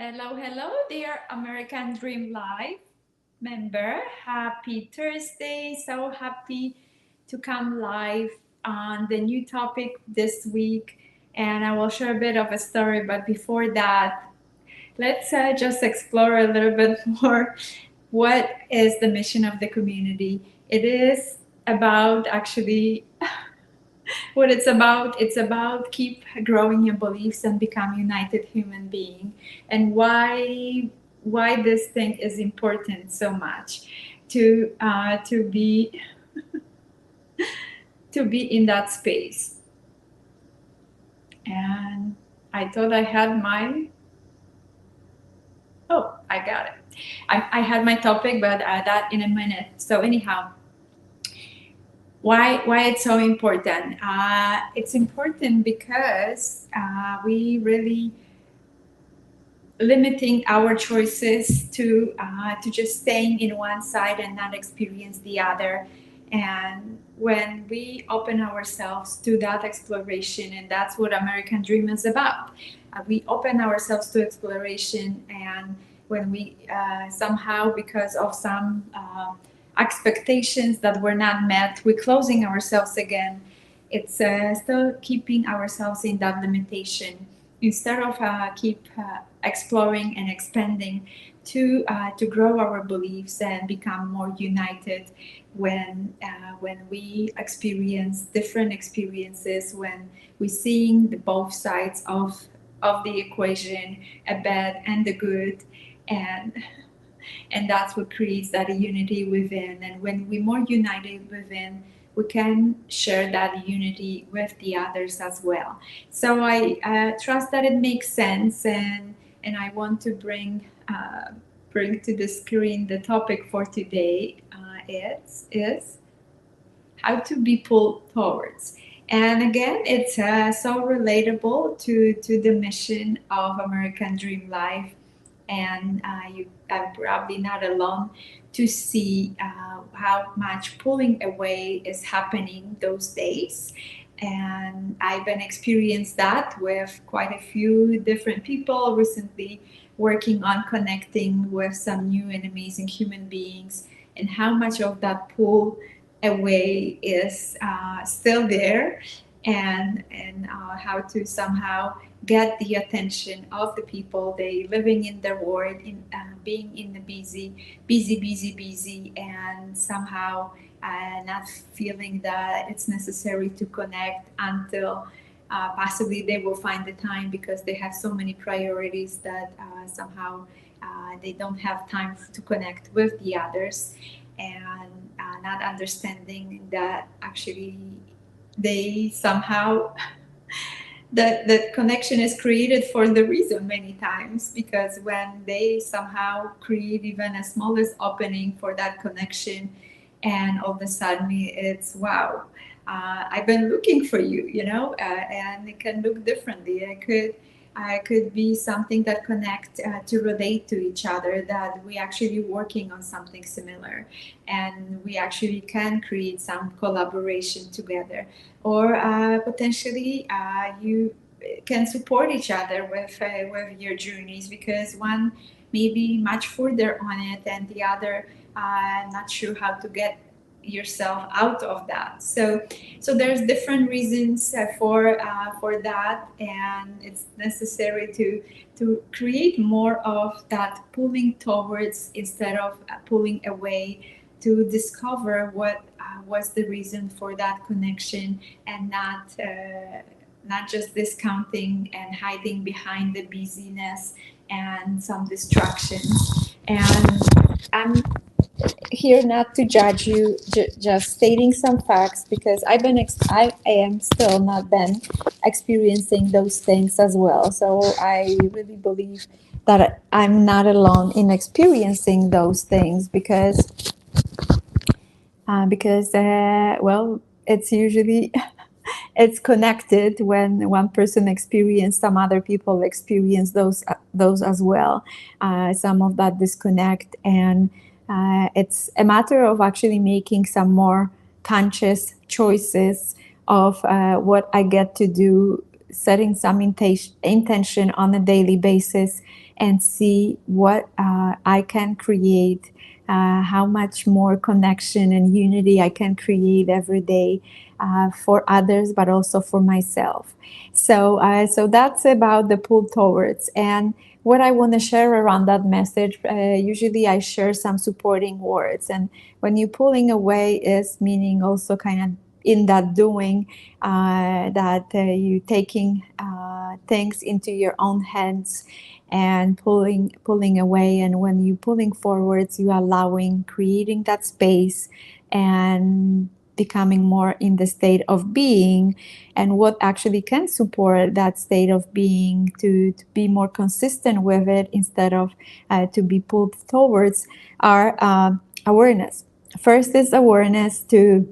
Hello, hello, dear American Dream Life member. Happy Thursday. So happy to come live on the new topic this week. And I will share a bit of a story. But before that, let's just explore a little bit more what is the mission of the community. It is about actually what it's about keep growing your beliefs and become united human being, and why this thing is important so much to be in that space. And I thought I had my oh, I got it. I had my topic, but that in a minute. So anyhow, why it's so important? It's important because we really limiting our choices to just staying in one side and not experience the other. And when we open ourselves to that exploration, and that's what American Dream is about, we open ourselves to exploration. And when we somehow, because of some expectations that were not met, we're closing ourselves again. It's still keeping ourselves in that limitation instead of keep exploring and expanding to grow our beliefs and become more united when we experience different experiences, when we're seeing the both sides of the equation, a bad and the good. And and that's what creates that unity within. And when we're more united within, we can share that unity with the others as well. So I trust that it makes sense, and I want to bring to the screen the topic for today. Is how to be pulled towards. And again, it's so relatable to the mission of American Dream Life. And you are probably not alone to see how much pulling away is happening those days. And I've been experienced that with quite a few different people recently, working on connecting with some new and amazing human beings, and how much of that pull away is still there, and how to somehow get the attention of the people they living in their world, in being in the busy, and somehow not feeling that it's necessary to connect until possibly they will find the time, because they have so many priorities that somehow they don't have time to connect with the others. And not understanding that actually they somehow that connection is created for the reason many times, because when they somehow create even a smallest opening for that connection, and all of a sudden it's wow, I've been looking for you, and it can look differently. I could be something that connect to relate to each other, that we actually working on something similar, and we actually can create some collaboration together. Or potentially you can support each other with your journeys, because one may be much further on it and the other not sure how to get yourself out of that. So there's different reasons for that, and it's necessary to create more of that pulling towards instead of pulling away, to discover what was the reason for that connection, and not just discounting and hiding behind the busyness and some distractions. And I'm here not to judge you, just stating some facts, because I am still not been experiencing those things as well. So I really believe that I'm not alone in experiencing those things, because well, it's usually it's connected. When one person experience, some other people experience those as well, some of that disconnect. And it's a matter of actually making some more conscious choices of what I get to do setting some intention on a daily basis and see what I can create, how much more connection and unity I can create every day for others, but also for myself. So that's about the pull towards. And what I want to share around that message, usually I share some supporting words. And when you're pulling away, is meaning also kind of in that doing, that you taking things into your own hands and pulling away. And when you pulling forwards, you allowing, creating that space and becoming more in the state of being. And what actually can support that state of being to be more consistent with it instead of to be pulled towards are awareness. First is awareness to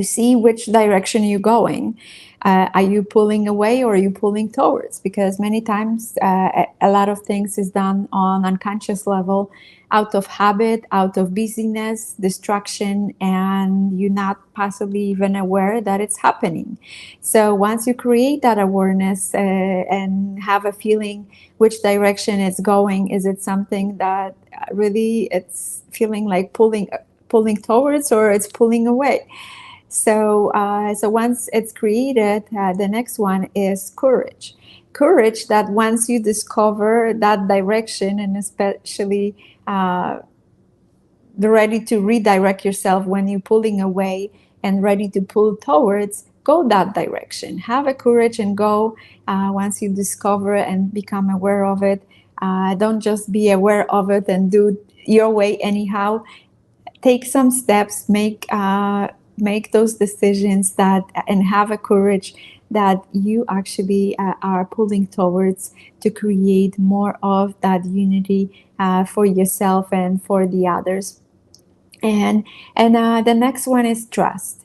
see which direction you're going. Are you pulling away or are you pulling towards? Because many times a lot of things is done on unconscious level, out of habit, out of busyness, distraction, and you're not possibly even aware that it's happening. So once you create that awareness and have a feeling which direction it's going, is it something that really it's feeling like pulling towards or it's pulling away? So once it's created, the next one is courage. Courage that once you discover that direction, and especially ready to redirect yourself when you're pulling away and ready to pull towards, go that direction. Have a courage and go once you discover and become aware of it. Don't just be aware of it and do your way anyhow. Take some steps, make those decisions that and have a courage that you actually are pulling towards to create more of that unity for yourself and for the others. And the next one is trust.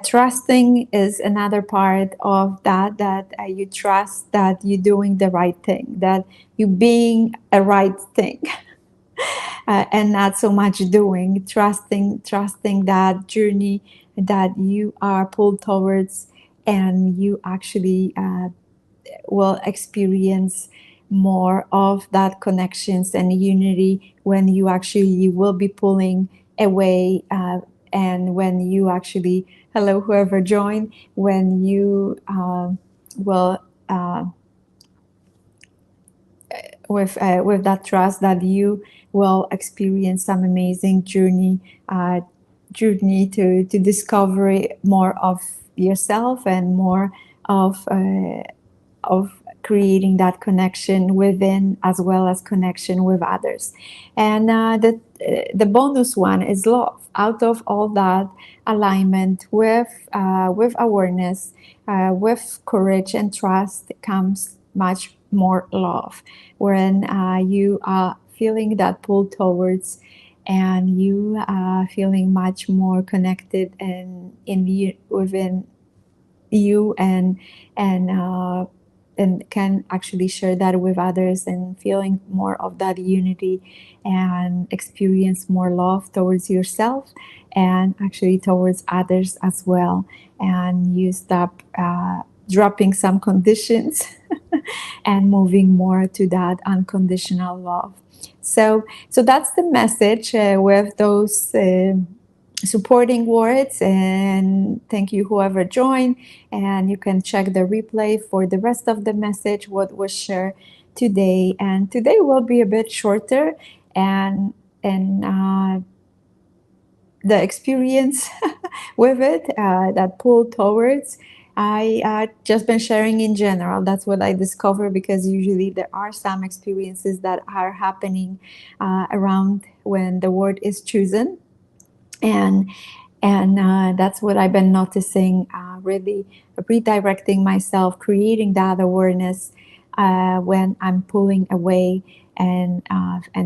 Trusting is another part of that you trust that you're doing the right thing, that you're being a right thing. And not so much doing, trusting that journey that you are pulled towards, and you actually will experience more of that connections and unity when you actually will be pulling away, and when you actually, hello whoever joined, when you will with that trust that you will experience some amazing journey to discover more of yourself and more of creating that connection within as well as connection with others. And the bonus one is love. Out of all that, alignment with awareness, with courage and trust comes much more love. When you are feeling that pull towards, and you are feeling much more connected and within you, and can actually share that with others, and feeling more of that unity and experience more love towards yourself and actually towards others as well. And you stop dropping some conditions and moving more to that unconditional love. So that's the message with those supporting words. And thank you whoever joined, and you can check the replay for the rest of the message what was shared today. And today will be a bit shorter, and the experience with it that pull towards, I just been sharing in general. That's what I discovered, because usually there are some experiences that are happening around when the word is chosen, and that's what I've been noticing, really redirecting myself, creating that awareness when I'm pulling away, and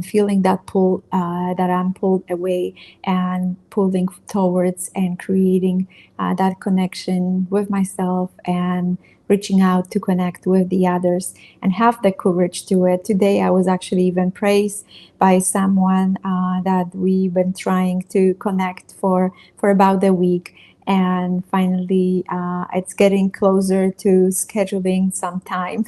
feeling that pull, that I'm pulled away and pulling towards, and creating that connection with myself and reaching out to connect with the others and have the courage to it. Today I was actually even praised by someone that we've been trying to connect for about a week, And finally, it's getting closer to scheduling some time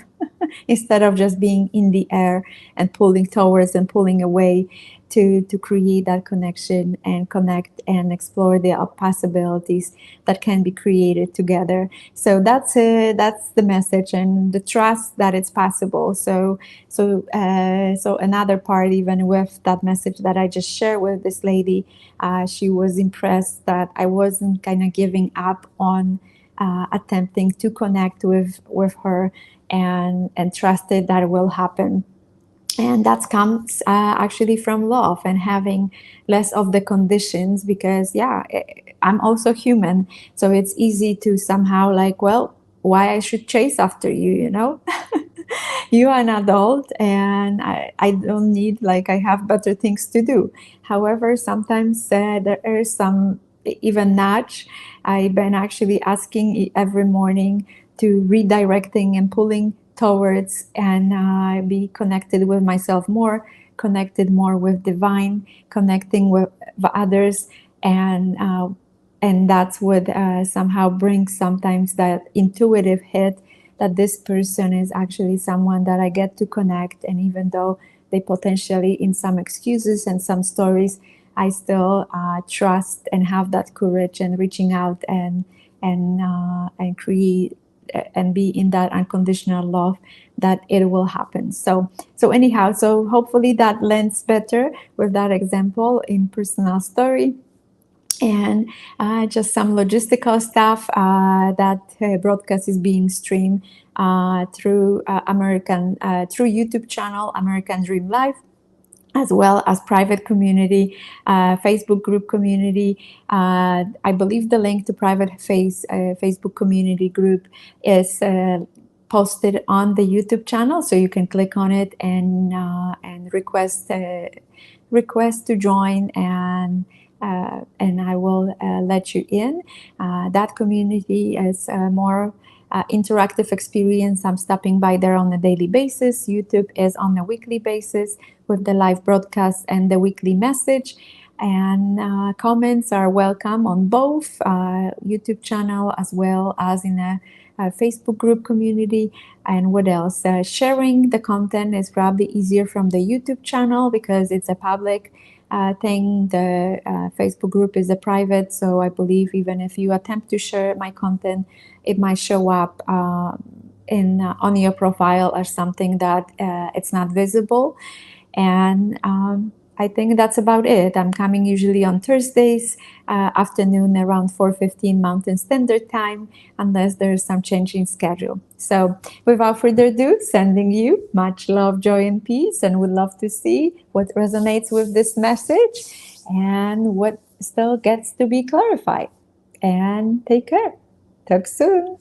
instead of just being in the air and pulling towards and pulling away, to create that connection and connect and explore the possibilities that can be created together. So that's the message, and the trust that it's possible. So another part, even with that message that I just shared with this lady, she was impressed that I wasn't kind of giving up on attempting to connect with her, and trusted that it will happen. And that comes actually from love and having less of the conditions, because yeah, I'm also human, so it's easy to somehow like, well, why I should chase after you, you know? You are an adult, and I don't need, like, I have better things to do. However, sometimes there is some even nudge. I've been actually asking every morning to redirecting and pulling towards, and be connected with myself more, connected more with divine, connecting with others, and that's what somehow brings sometimes that intuitive hit, that this person is actually someone that I get to connect. And even though they potentially in some excuses and some stories, I still trust and have that courage and reaching out and create and be in that unconditional love, that it will happen. So anyhow, so hopefully that lends better with that example in personal story. And just some logistical stuff, that broadcast is being streamed through through YouTube channel American Dream Life, as well as private community, Facebook group community. I believe the link to private Facebook community group is posted on the YouTube channel, so you can click on it and request to join, and I will let you in. That community is more interactive experience. I'm stopping by there on a daily basis. YouTube is on a weekly basis with the live broadcast and the weekly message. And comments are welcome on both YouTube channel as well as in a Facebook group community. And what else? Sharing the content is probably easier from the YouTube channel because it's a public thing. The Facebook group is a private, so I believe even if you attempt to share my content, it might show up in on your profile as something that it's not visible. And I think that's about it. I'm coming usually on Thursdays afternoon around 4:15 Mountain Standard Time, unless there's some change in schedule. So without further ado, sending you much love, joy, and peace, and would love to see what resonates with this message and what still gets to be clarified. And take care. Talk soon.